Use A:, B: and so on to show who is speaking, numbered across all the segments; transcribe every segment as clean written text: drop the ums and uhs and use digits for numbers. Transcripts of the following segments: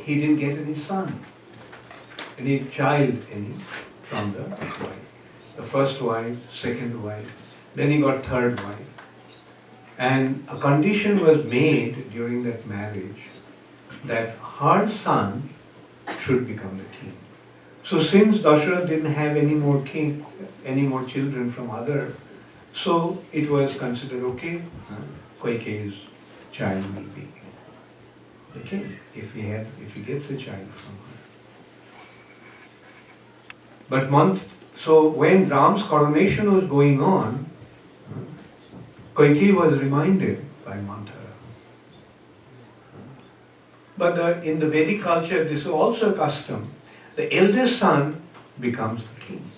A: he didn't get any son, any child from the wife. The first wife, second wife, then he got third wife. And a condition was made during that marriage that her son should become the king. So since Dasharatha didn't have any more children from other, so it was considered okay, Kaikeyi's child will be the king if he gets a child from her. But so when Ram's coronation was going on, Kaikeyi was reminded by Manthara. But in the Vedic culture, this is also a custom. The eldest son becomes the king.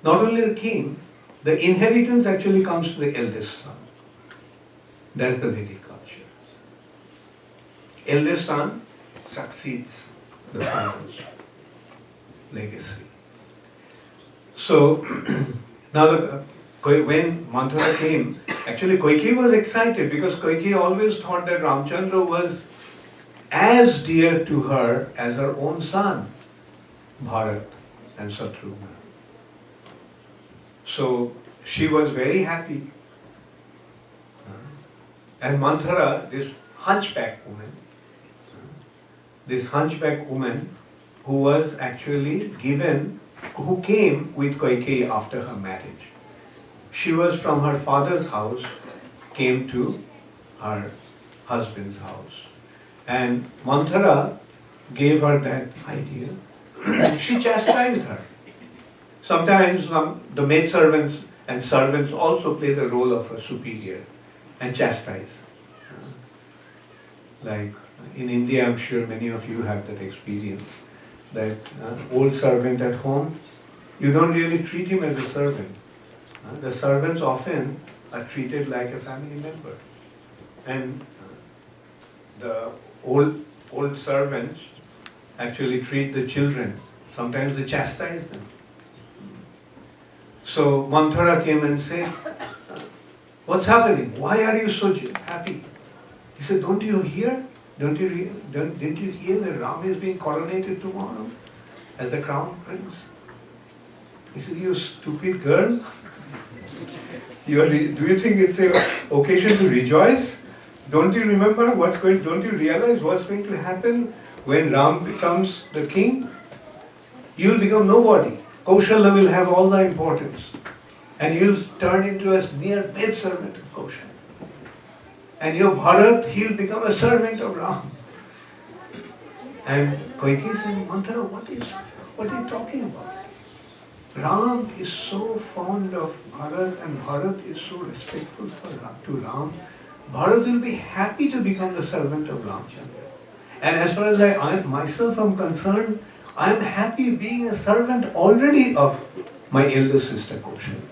A: Not only the king, the inheritance actually comes to the eldest son. That's the Vedic culture. Eldest son succeeds the father's legacy. So now when Manthara came, actually Kaikeyi was excited because Kaikeyi always thought that Ramchandra was as dear to her as her own son, Bharat and Shatrugna. So she was very happy. And Manthara, this hunchback woman who was actually who came with Kaikeyi after her marriage. She was from her father's house, came to her husband's house. And Manthara gave her that idea. She chastised her. Sometimes the maidservants and servants also play the role of a superior and chastise. Like in India, I'm sure many of you have that experience, that old servant at home, you don't really treat him as a servant. The servants often are treated like a family member. And the old servants actually treat the children. Sometimes they chastise them. So Manthara came and said, "What's happening? Why are you so happy?" He said, "Don't you hear? Didn't you hear that Rama is being coronated tomorrow as the crown prince?" He said, "You stupid girl. Do you think it's an occasion to rejoice? Don't you remember don't you realize what's going to happen when Ram becomes the king? You'll become nobody. Kaushalya will have all the importance. And you'll turn into a mere maidservant of Kaushalya. And your Bharat, he'll become a servant of Ram." And Kaikeyi said, "Manthara, what are you talking about? Ram is so fond of Bharat and Bharat is so respectful to Ram. Bharat will be happy to become the servant of Ramchandra. And as far as I myself am concerned, I am happy being a servant already of my elder sister Kaushalya."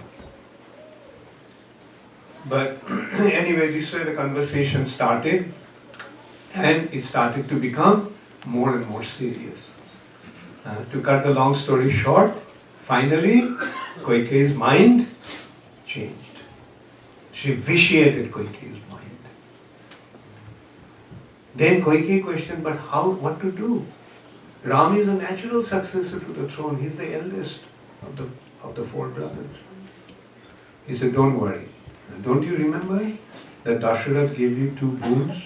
A: But anyway, this way the conversation started and it started to become more and more serious. To cut the long story short, finally Kaikeyi's mind changed. She vitiated Kaikeyi's mind. Then Kaikeyi questioned, "But what to do? Ram is a natural successor to the throne. He's the eldest of the four brothers." He said, "Don't worry. Don't you remember that Dasharatha gave you 2 boons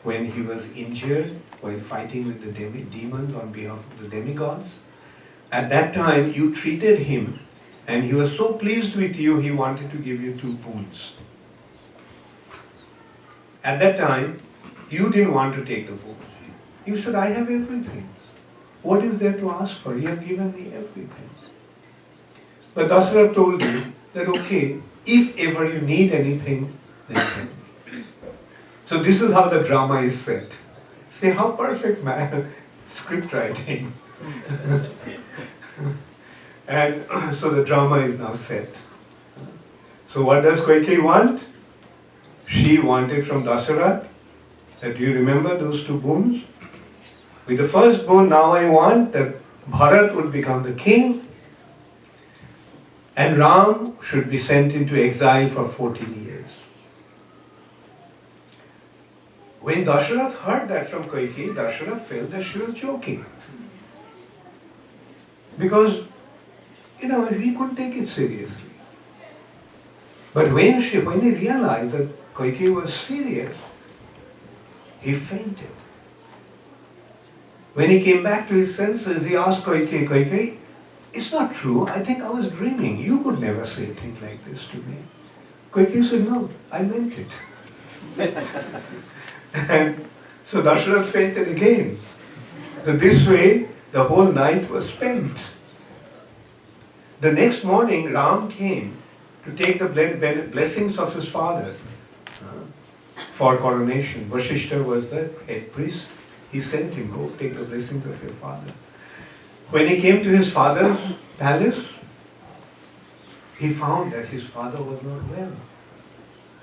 A: when he was injured while fighting with the demons on behalf of the demigods? At that time, you treated him and he was so pleased with you, he wanted to give you 2 boons. At that time, you didn't want to take the boons. You said, 'I have everything. What is there to ask for? You have given me everything.' But Dasharatha told you that, okay, if ever you need anything, then tell me." So this is how the drama is set. See how perfect script writing. And so the drama is now set. So what does Kaikeyi want? She wanted from Dasharatha that, "Do you remember those 2 boons? With the first boon, now I want that Bharat would become the king and Ram should be sent into exile for 14 years. When Dasharath heard that from Kaikeyi, Dasharath felt that she was joking. Because, he couldn't take it seriously. But when he realized that Kaikeyi was serious, he fainted. When he came back to his senses, he asked Kaikeyi, it's not true, I think I was dreaming. You could never say a thing like this to me. Kaikeyi said, no, I meant it. And so Dasharath fainted again. So this way, the whole night was spent. The next morning, Ram came to take the blessings of his father for coronation. Vasishtha was the head priest. He sent him, go take the blessings of your father. When he came to his father's palace, he found that his father was not well.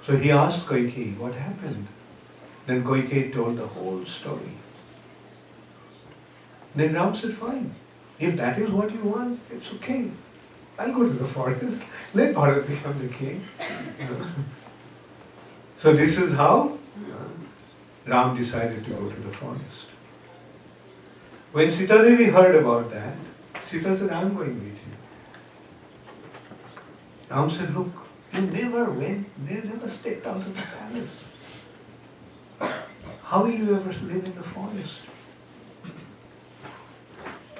A: So he asked Kaikeyi, what happened? Then Kaikeyi told the whole story. Then Ram said, fine. If that is what you want, it's okay. I'll go to the forest. Let Bharat become the king. So this is how Ram decided to go to the forest. When Sita Devi heard about that, Sita said, I'm going with you. Ram said, look, you never stepped out of the palace. How will you ever live in the forest?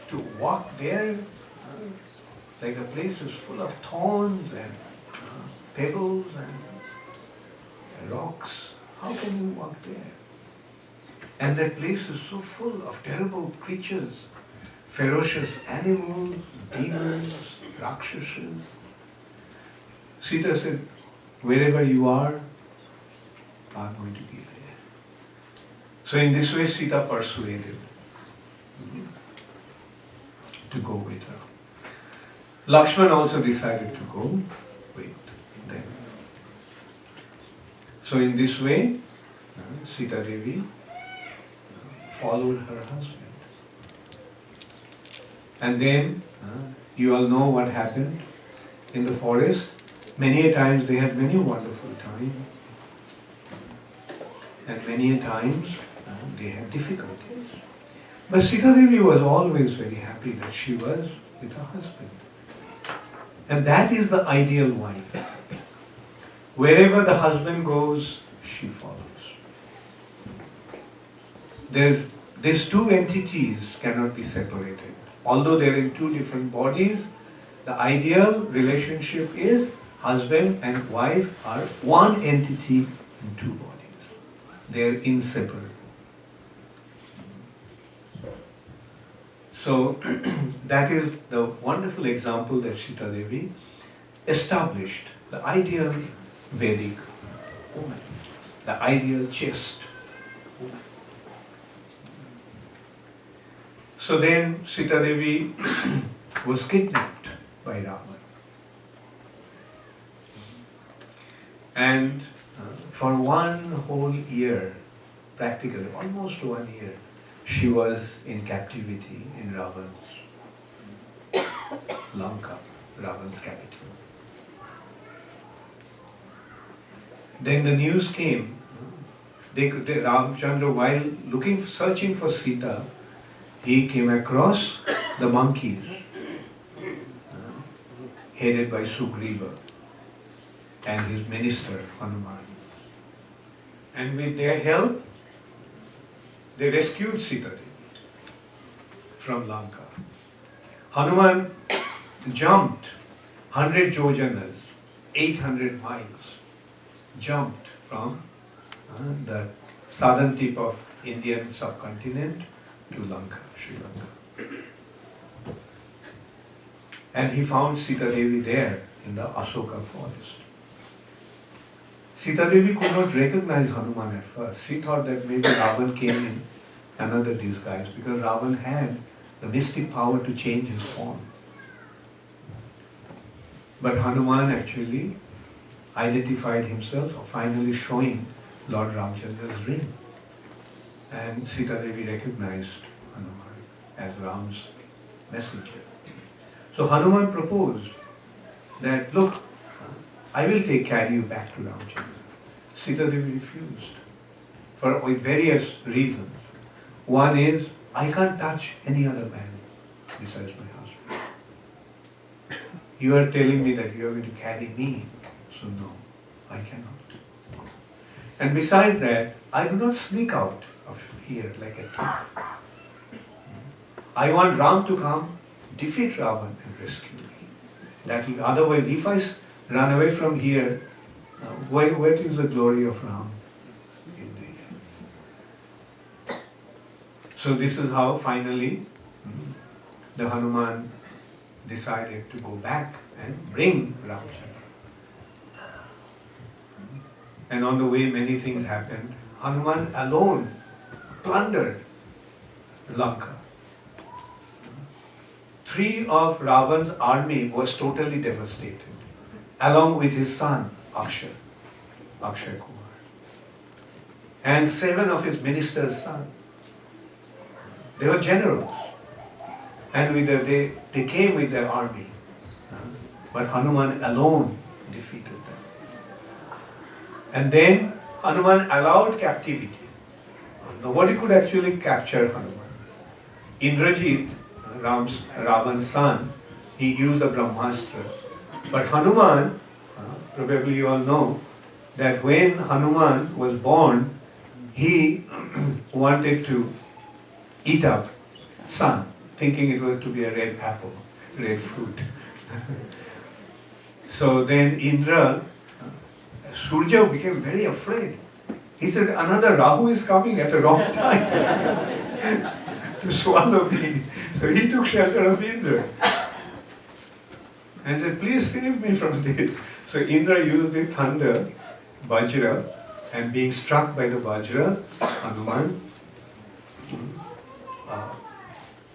A: To walk there, like the place is full of thorns and pebbles and rocks. How can you walk there? And that place is so full of terrible creatures, ferocious animals, demons, rakshasas. Sita said, wherever you are, I'm going to be there. So in this way, Sita persuaded to go with her. Lakshman also decided to go with them. So in this way, Sita Devi followed her husband. And then, you all know what happened in the forest. Many a times they had many wonderful times. And many a times they had difficulties. But Sita Devi was always very happy that she was with her husband. And that is the ideal wife. Wherever the husband goes, she follows. These two entities cannot be separated. Although they're in two different bodies, the ideal relationship is husband and wife are one entity in two bodies. They're inseparable. So that is the wonderful example that Sita Devi established, the ideal Vedic woman, the ideal chaste woman. So then Sita Devi was kidnapped by Rama. And for one whole year, practically almost 1 year, she was in captivity in Ravan's Lanka, Ravan's capital. Then the news came, Ramchandra, while searching for Sita, he came across the monkeys headed by SUBSCRIBE and his minister Hanuman. And with their help, they rescued Sita Devi from Lanka. Hanuman jumped 100 yojanas, 800 miles, jumped from the southern tip of Indian subcontinent to Lanka, Sri Lanka. And he found Sita Devi there in the Ashoka forest. Sita Devi could not recognize Hanuman at first. She thought that maybe Ravan came in another disguise because Ravan had the mystic power to change his form. But Hanuman actually identified himself, finally showing Lord Ramchandra's ring. And Sita Devi recognized Hanuman as Ram's messenger. So Hanuman proposed that, look, I will carry you back to Ramchandra. Sita Devi refused. with various reasons. One is, I can't touch any other man besides my husband. You are telling me that you are going to carry me, so no, I cannot. And besides that, I do not sneak out of here like a thief. I want Ram to come, defeat Ravan and rescue me. That will, otherwise, if I run away from here, what is the glory of Ram in the end? So this is how finally the Hanuman decided to go back and bring Ramchandra. And on the way many things happened. Hanuman alone plundered Lanka. 3 of Ravan's army was totally devastated, along with his son Akshay Kumar, and 7 of his minister's sons. They were generals, and they came with their army, but Hanuman alone defeated them. And then Hanuman allowed captivity. Nobody could actually capture Hanuman. Indrajit, Ravan's son, he used the Brahmastra. But Hanuman, probably you all know, that when Hanuman was born, he wanted to eat up sun, thinking it was to be a red apple, red fruit. So then Indra, Surya became very afraid. He said, another Rahu is coming at a wrong time to swallow me. So he took shelter of Indra and said, please save me from this. So Indra used the thunder, Vajra, and being struck by the Vajra, Hanuman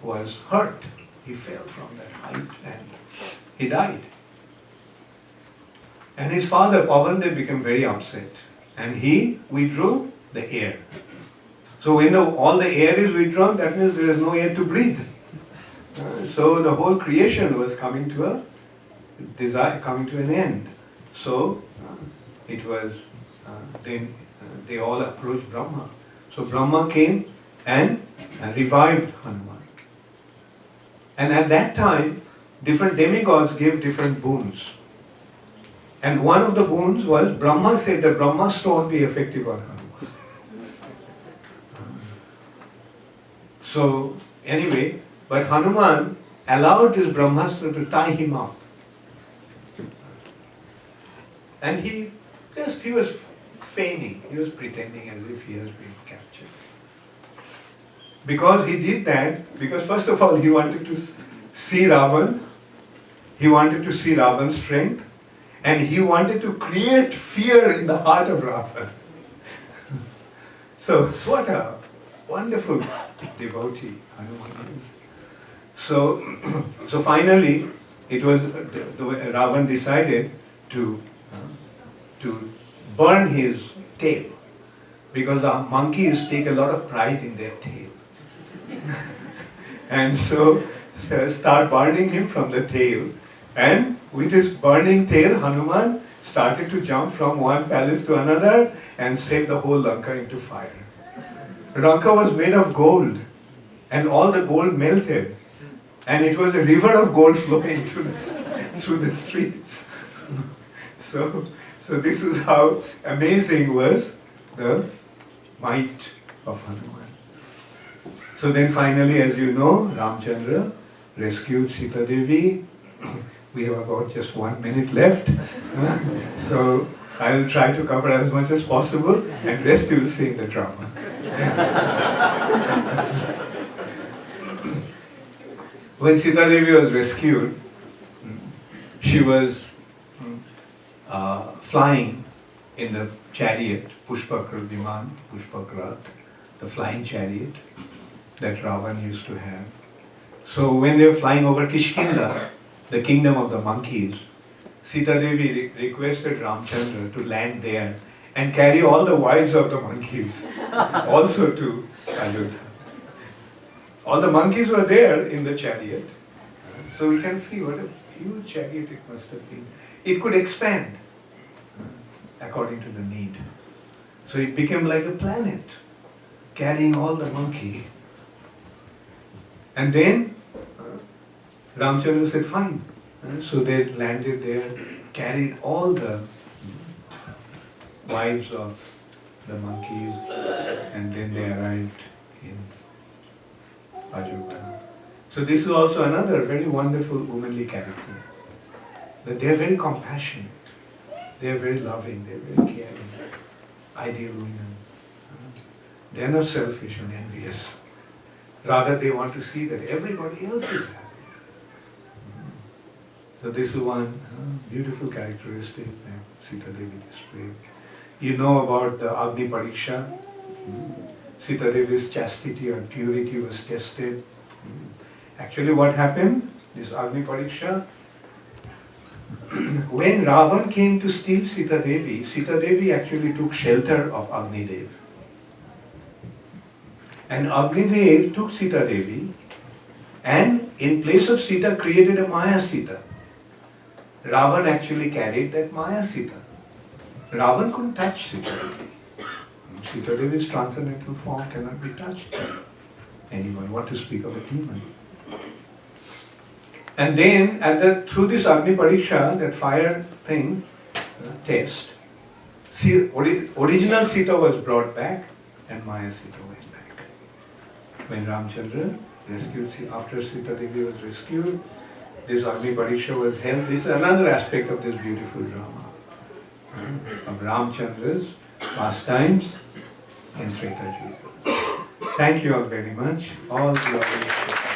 A: was hurt. He fell from that height and he died. And his father, Pavandev, became very upset. And he withdrew the air. So when all the air is withdrawn, that means there is no air to breathe. So the whole creation was coming to an end. So it was, then they all approached Brahma. So Brahma came and revived Hanuman. And at that time, different demigods gave different boons. And one of the boons was, Brahma said that Brahmastra won't be effective on Hanuman. So anyway, but Hanuman allowed this Brahmastra to tie him up. And he was feigning, he was pretending as if he has been captured. Because he did that, because first of all he wanted to see Ravan, he wanted to see Ravan's strength, and he wanted to create fear in the heart of Ravan. So what a wonderful devotee Hanuman is. So finally, it was Ravan decided to burn his tail, because the monkeys take a lot of pride in their tail. And so start burning him from the tail. And with his burning tail, Hanuman started to jump from one palace to another and set the whole Lanka into fire. Lanka was made of gold, and all the gold melted. And it was a river of gold flowing through the streets. So this is how amazing was the might of Hanuman. So then finally, as you know, Ramchandra rescued Sita Devi. We have about just 1 minute left. So I will try to cover as much as possible, and rest you will see in the drama. When Sita Devi was rescued, she was flying in the chariot, Pushpakra Viman, Pushpakrat, the flying chariot that Ravan used to have. So when they were flying over Kishkinda, the kingdom of the monkeys, Sita Devi requested Ramchandra to land there and carry all the wives of the monkeys also to Ayodhya. All the monkeys were there in the chariot. So we can see what a huge chariot it must have been. It could expand according to the need. So it became like a planet. carrying all the monkey. And then Ramchandra said, fine. So they landed there, carried all the wives of the monkeys, and then they arrived in Ajubana. So this is also another very wonderful womanly character. That they are very compassionate, they are very loving, they are very caring, ideal women. They are not selfish and envious. Rather, they want to see that everybody else is happy. So this is one beautiful characteristic that Sita Devi displayed. You know about the Agni Pariksha. Sita Devi's chastity or purity was tested. Actually what happened, this Agni Pariksha, when Ravan came to steal Sita Devi actually took shelter of Agni Dev. And Agni Dev took Sita Devi and in place of Sita created a Maya Sita. Ravan actually carried that Maya Sita. Ravan couldn't touch Sita Devi. Sita Devi's transcendental form cannot be touched by anyone, what to speak of a demon. And then through this Agni Pariksha, that fire thing, test, original Sita was brought back and Maya Sita went back. When Ramchandra rescued Sita, after Sita Devi was rescued, this Agni Pariksha was held. This is another aspect of this beautiful drama of Ramchandra's pastimes in Treta Yuga. Thank you all very much. All glory.